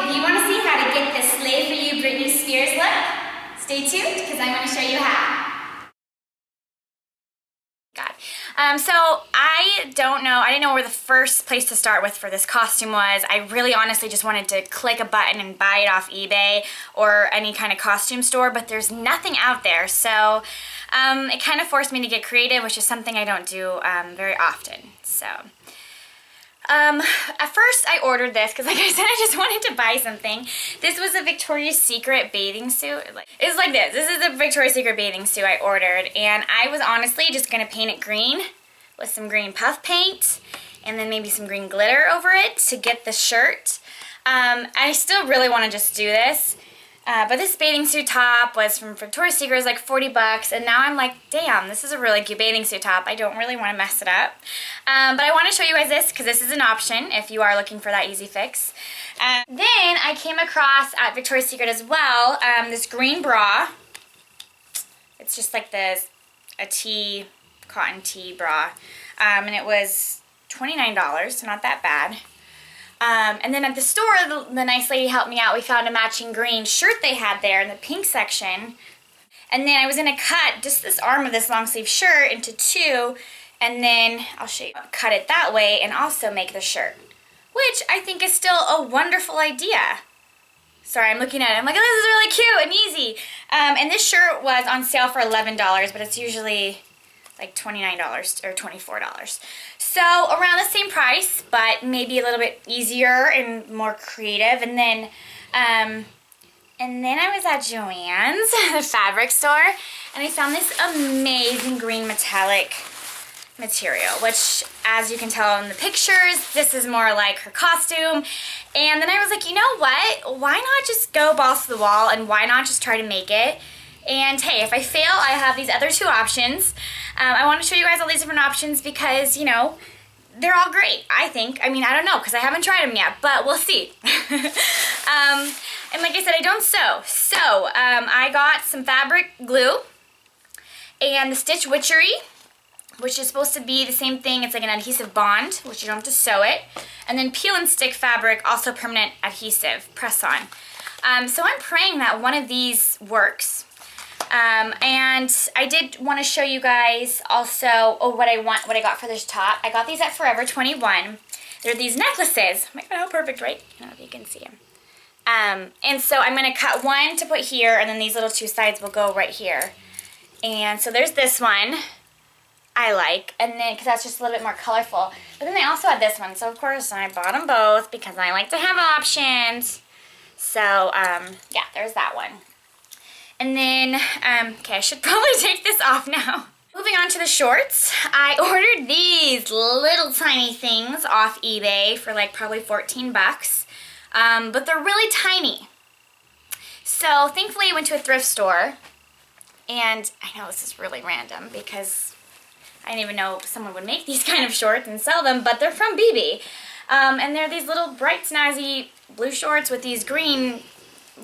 if you want to see how to get the Slay For You Britney Spears look, stay tuned because I'm going to show you how. So I don't know, I didn't know where the first place to start with for this costume was. I really honestly just wanted to click a button and buy it off eBay or any kind of costume store, but there's nothing out there. So it kind of forced me to get creative, which is something I don't do very often. So at first I ordered this because, like I said, I just wanted to buy something. This was a Victoria's Secret bathing suit. It's like this. This is a Victoria's Secret bathing suit I ordered, and I was honestly just going to paint it green with some green puff paint and then maybe some green glitter over it to get the shirt. I still really want to just do this. But this bathing suit top was from Victoria's Secret. It was like 40 bucks, and now I'm like, damn, this is a really cute bathing suit top. I don't really want to mess it up. But I want to show you guys this because this is an option if you are looking for that easy fix. Then I came across at Victoria's Secret as well this green bra. It's just like this, a cotton tee bra. And it was $29, so not that bad. And then at the store, the nice lady helped me out. We found a matching green shirt they had there in the pink section. And then I was going to cut just this arm of this long sleeve shirt into two, and then I'll show you, cut it that way and also make the shirt, which I think is still a wonderful idea. Sorry, I'm looking at it. I'm like, oh, this is really cute and easy. And this shirt was on sale for $11, but it's usually like $29 or $24. So around the same price, but maybe a little bit easier and more creative. And then I was at Joann's, the fabric store, and I found this amazing green metallic material, which, as you can tell in the pictures, this is more like her costume. And then I was like, you know what? Why not just go balls to the wall, and why not just try to make it? And hey, if I fail, I have these other two options. I want to show you guys all these different options because, you know, they're all great, I think. I mean, I don't know because I haven't tried them yet, but we'll see. And like I said, I don't sew. So I got some fabric glue and the Stitch Witchery, which is supposed to be the same thing. It's like an adhesive bond, which you don't have to sew it. And then Peel and Stick fabric, also permanent adhesive, press on. So I'm praying that one of these works. And I did want to show you guys also what I got for this top. I got these at Forever 21. They're these necklaces. Oh my god, how perfect, right? I don't know if you can see them. And so I'm going to cut one to put here, and then these little two sides will go right here. And so there's this one I like, and then because that's just a little bit more colorful. But then they also had this one, so of course I bought them both because I like to have options. So yeah, there's that one. And then, okay, I should probably take this off now. Moving on to the shorts, I ordered these little tiny things off eBay for like probably 14 bucks, but they're really tiny. So thankfully I went to a thrift store, and I know this is really random because I didn't even know someone would make these kind of shorts and sell them, but they're from BB. And they're these little bright snazzy blue shorts with these green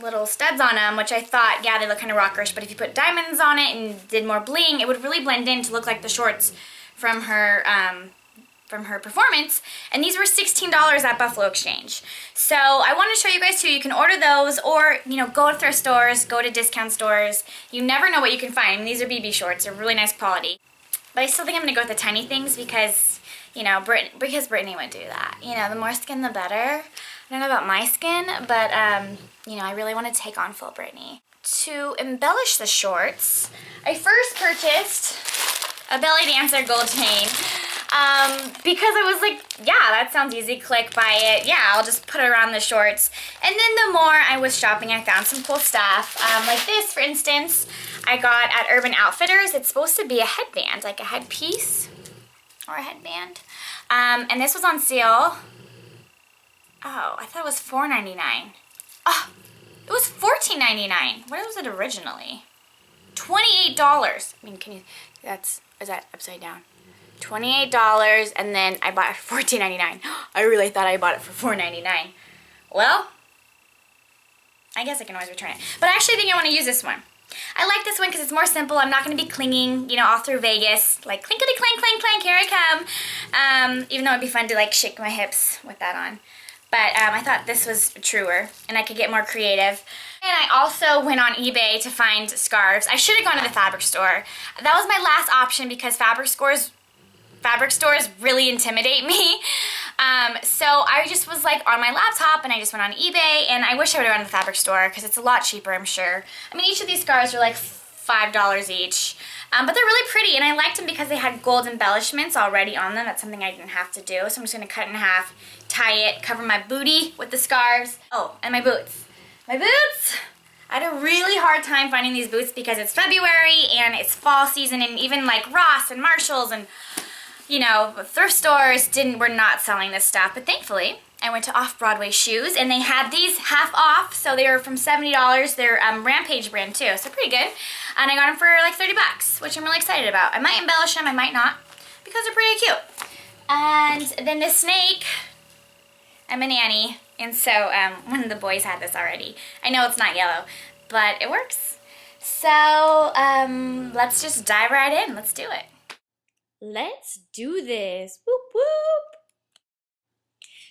little studs on them, which I thought, yeah, they look kind of rockerish, but if you put diamonds on it and did more bling, it would really blend in to look like the shorts from her performance. And these were $16 at Buffalo Exchange. So I want to show you guys too. You can order those, or, you know, go to thrift stores, go to discount stores. You never know what you can find. I mean, these are BB shorts. They're really nice quality. But I still think I'm going to go with the tiny things because, you know, Britney would do that. You know, the more skin, the better. I don't know about my skin, but, you know, I really want to take on full Britney. To embellish the shorts, I first purchased a belly dancer gold chain because I was like, yeah, that sounds easy, click, buy it. Yeah, I'll just put it around the shorts. And then the more I was shopping, I found some cool stuff. Like this, for instance, I got at Urban Outfitters. It's supposed to be a headband, like a headpiece or a headband. And this was on sale. Oh, I thought it was $4.99. Oh, it was $14.99. What was it originally? $28. I mean, is that upside down? $28, and then I bought it for $14.99. I really thought I bought it for $4.99. Well, I guess I can always return it. But I actually think I want to use this one. I like this one because it's more simple. I'm not going to be clinging, you know, all through Vegas. Like, clinkety clank, clank, clank, here I come. Even though it'd be fun to, like, shake my hips with that on. but I thought this was truer and I could get more creative. And I also went on eBay to find scarves. I should have gone to the fabric store. That was my last option because fabric stores really intimidate me. So I just was like on my laptop and I just went on eBay, and I wish I would have gone to the fabric store because it's a lot cheaper, I'm sure. I mean, each of these scarves are like $5 each. But they're really pretty, and I liked them because they had gold embellishments already on them. That's something I didn't have to do. So I'm just gonna cut it in half, tie it, cover my booty with the scarves. Oh, and my boots. My boots! I had a really hard time finding these boots because it's February and it's fall season, and even like Ross and Marshalls and, you know, thrift stores were not selling this stuff. But thankfully, I went to Off-Broadway Shoes, and they had these half off, so they were from $70. They're Rampage brand too, so pretty good. And I got them for like 30 bucks, which I'm really excited about. I might embellish them, I might not, because they're pretty cute. And then the snake, I'm a nanny, and so one of the boys had this already. I know it's not yellow, but it works. So let's just dive right in. Let's do it. Let's do this. Whoop, whoop.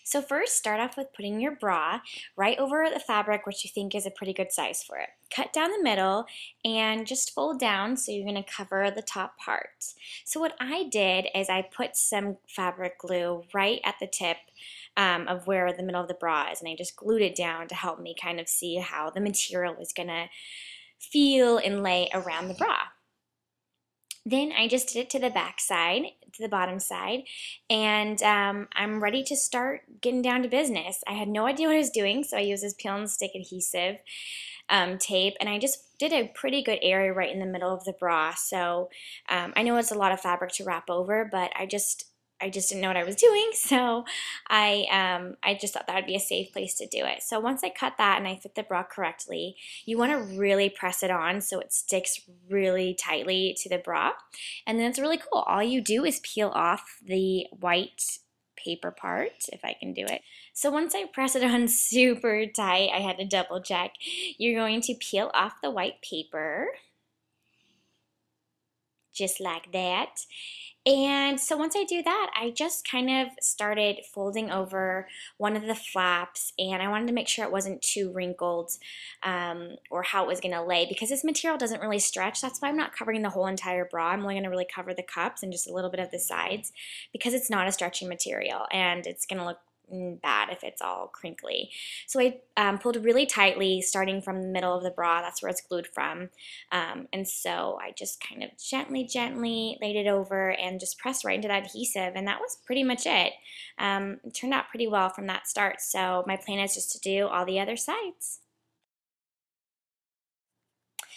So first, start off with putting your bra right over the fabric, which you think is a pretty good size for it. Cut down the middle and just fold down, so you're going to cover the top part. So what I did is I put some fabric glue right at the tip of where the middle of the bra is, and I just glued it down to help me kind of see how the material is going to feel and lay around the bra. Then I just did it to the back side, to the bottom side, and I'm ready to start getting down to business. I had no idea what I was doing, so I used this peel and stick adhesive tape, and I just did a pretty good area right in the middle of the bra. So I know it's a lot of fabric to wrap over, but I just didn't know what I was doing, so I just thought that would be a safe place to do it. So once I cut that and I fit the bra correctly, you want to really press it on so it sticks really tightly to the bra, and then it's really cool. All you do is peel off the white paper part, if I can do it. So once I press it on super tight, I had to double check, you're going to peel off the white paper, just like that. And so once I do that, I just kind of started folding over one of the flaps, and I wanted to make sure it wasn't too wrinkled or how it was going to lay, because this material doesn't really stretch. That's why I'm not covering the whole entire bra. I'm only going to really cover the cups and just a little bit of the sides, because it's not a stretchy material and it's going to look bad if it's all crinkly. So I pulled really tightly starting from the middle of the bra. That's where it's glued from. And so I just kind of gently laid it over and just pressed right into that adhesive, and that was pretty much it. It turned out pretty well from that start. So my plan is just to do all the other sides.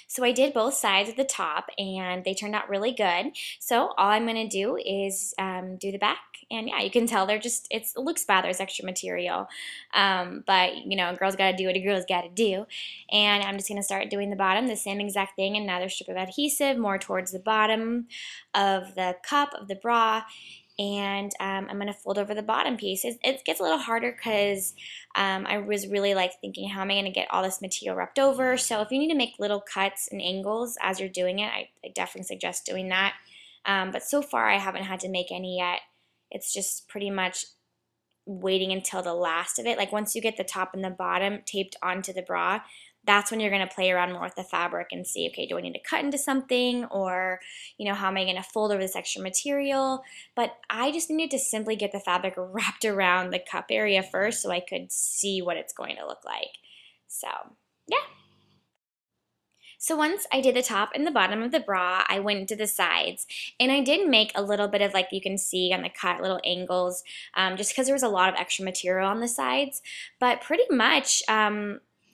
So I did both sides of the top, and they turned out really good. So all I'm going to do is do the back. And yeah, you can tell it looks bad, there's extra material. But, you know, a girl's got to do what a girl's got to do. And I'm just going to start doing the bottom, the same exact thing, another strip of adhesive, more towards the bottom of the cup of the bra. And I'm going to fold over the bottom piece. It gets a little harder because I was really like thinking, how am I going to get all this material wrapped over? So if you need to make little cuts and angles as you're doing it, I definitely suggest doing that. But so far I haven't had to make any yet. It's just pretty much waiting until the last of it. Like once you get the top and the bottom taped onto the bra, that's when you're going to play around more with the fabric and see, okay, do I need to cut into something, or, you know, how am I going to fold over this extra material? But I just needed to simply get the fabric wrapped around the cup area first so I could see what it's going to look like. So, yeah. So once I did the top and the bottom of the bra, I went into the sides, and I did make a little bit of, like you can see on the cut, little angles, just because there was a lot of extra material on the sides. But pretty much,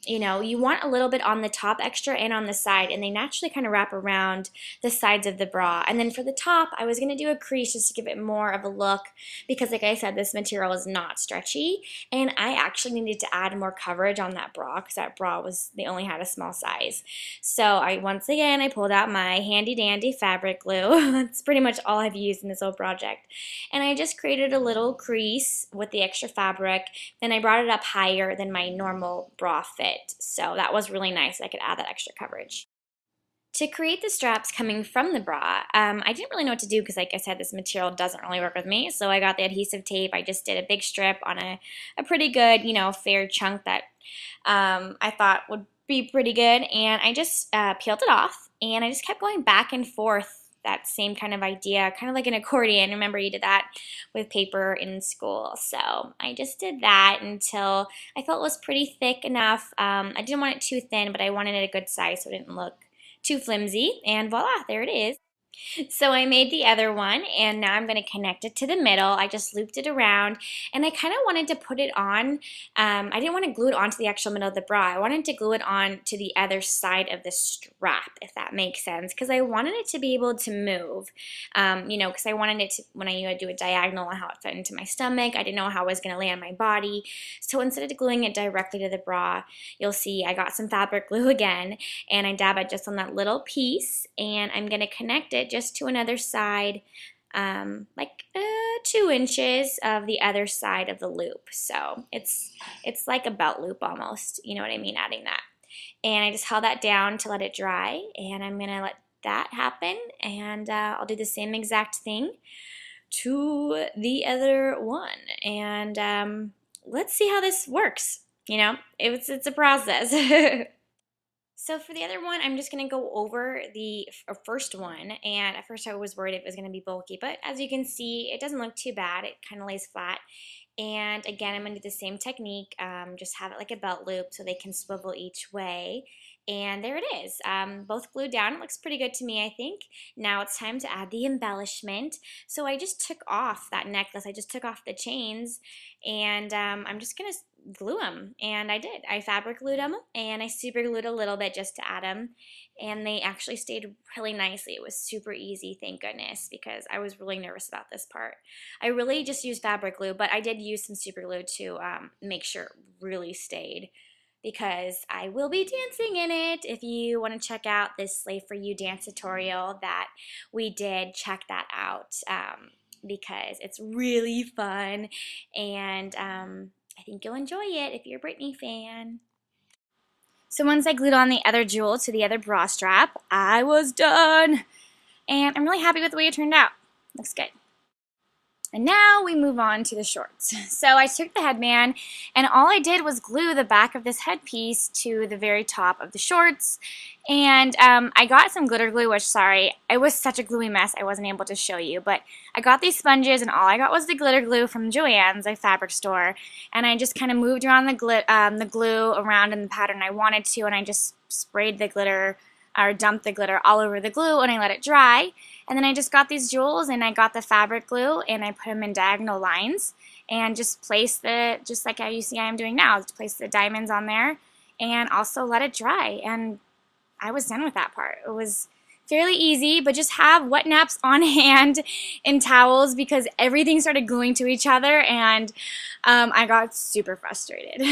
you know, you want a little bit on the top extra and on the side, and they naturally kind of wrap around the sides of the bra. And then for the top, I was going to do a crease just to give it more of a look, because like I said, this material is not stretchy, and I actually needed to add more coverage on that bra because that bra they only had a small size. So once again, I pulled out my handy dandy fabric glue. That's pretty much all I've used in this whole project. And I just created a little crease with the extra fabric. Then I brought it up higher than my normal bra fit. So that was really nice. I could add that extra coverage. To create the straps coming from the bra, I didn't really know what to do because, like I said, this material doesn't really work with me. So I got the adhesive tape. I just did a big strip on a pretty good, fair chunk that I thought would be pretty good. And I just peeled it off, and I just kept going back and forth. That same kind of idea, kind of like an accordion. Remember, you did that with paper in school. So I just did that until I felt it was pretty thick enough. I didn't want it too thin, but I wanted it a good size so it didn't look too flimsy, and voila, there it is. So I made the other one, and now I'm going to connect it to the middle. I just looped it around, and I kind of wanted to put it on. I didn't want to glue it onto the actual middle of the bra. I wanted to glue it on to the other side of the strap, if that makes sense, because I wanted it to be able to move. Because I wanted it to, when I do a diagonal, how it fit into my stomach. I didn't know how it was going to lay on my body. So instead of gluing it directly to the bra, you'll see I got some fabric glue again, and I dab it just on that little piece, and I'm going to connect it just to another side, like 2 inches of the other side of the loop. So it's like a belt loop almost, you know what I mean, adding that. And I just held that down to let it dry, and I'm gonna let that happen, and I'll do the same exact thing to the other one, and let's see how this works. It's a process. So for the other one, I'm just going to go over the first one, and at first I was worried it was going to be bulky, but as you can see, it doesn't look too bad. It kind of lays flat, and again, I'm going to do the same technique, just have it like a belt loop so they can swivel each way, and there it is, both glued down. It looks pretty good to me, I think. Now it's time to add the embellishment. So I just took off that necklace, I just took off the chains, and I'm just going to glue them, and I did. I fabric glued them, and I super glued a little bit just to add them, and they actually stayed really nicely. It was super easy, thank goodness, because I was really nervous about this part. I really just used fabric glue, but I did use some super glue to make sure it really stayed, because I will be dancing in it. If you want to check out this Slave For You dance tutorial that we did, check that out, because it's really fun, and I think you'll enjoy it if you're a Britney fan. So once I glued on the other jewel to the other bra strap, I was done. And I'm really happy with the way it turned out. Looks good. And now we move on to the shorts. So I took the headband, and all I did was glue the back of this headpiece to the very top of the shorts. And I got some glitter glue, which, sorry, it was such a gluey mess I wasn't able to show you. But I got these sponges, and all I got was the glitter glue from Joann's, a fabric store. And I just kind of moved around the glue around in the pattern I wanted to, and I just sprayed the glitter, or dumped the glitter all over the glue, and I let it dry. And then I just got these jewels, and I got the fabric glue, and I put them in diagonal lines, and just placed just like how you see I'm doing now, just place the diamonds on there, and also let it dry. And I was done with that part. It was fairly easy, but just have wet naps on hand and towels, because everything started gluing to each other, and I got super frustrated.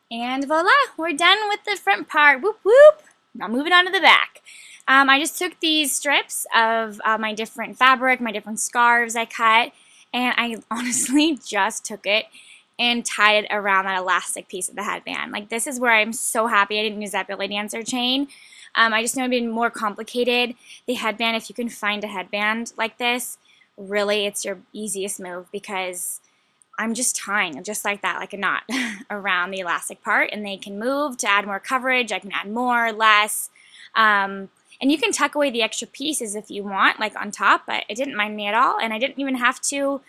And voila, we're done with the front part. Whoop whoop. Now moving on to the back. I just took these strips of my different fabric, my different scarves I cut, and I honestly just took it and tied it around that elastic piece of the headband. Like, this is where I'm so happy I didn't use that belly dancer chain. I just know it would be more complicated. The headband, if you can find a headband like this, really it's your easiest move, because I'm just tying just like that, like a knot, around the elastic part, and they can move to add more coverage. I can add more, less. And you can tuck away the extra pieces if you want, like on top, but it didn't mind me at all, and I didn't even have to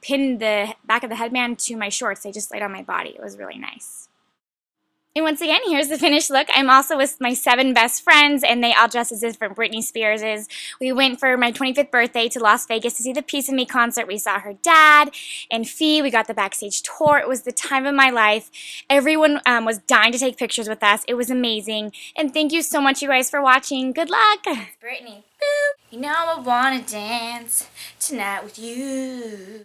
pin the back of the headband to my shorts. They just laid on my body. It was really nice. And once again, here's the finished look. I'm also with my 7 best friends, and they all dress as different Britney Spears. We went for my 25th birthday to Las Vegas to see the Piece of Me concert. We saw her dad and Fee. We got the backstage tour. It was the time of my life. Everyone was dying to take pictures with us. It was amazing. And thank you so much, you guys, for watching. Good luck. It's Britney. Boop. You know I want to dance tonight with you.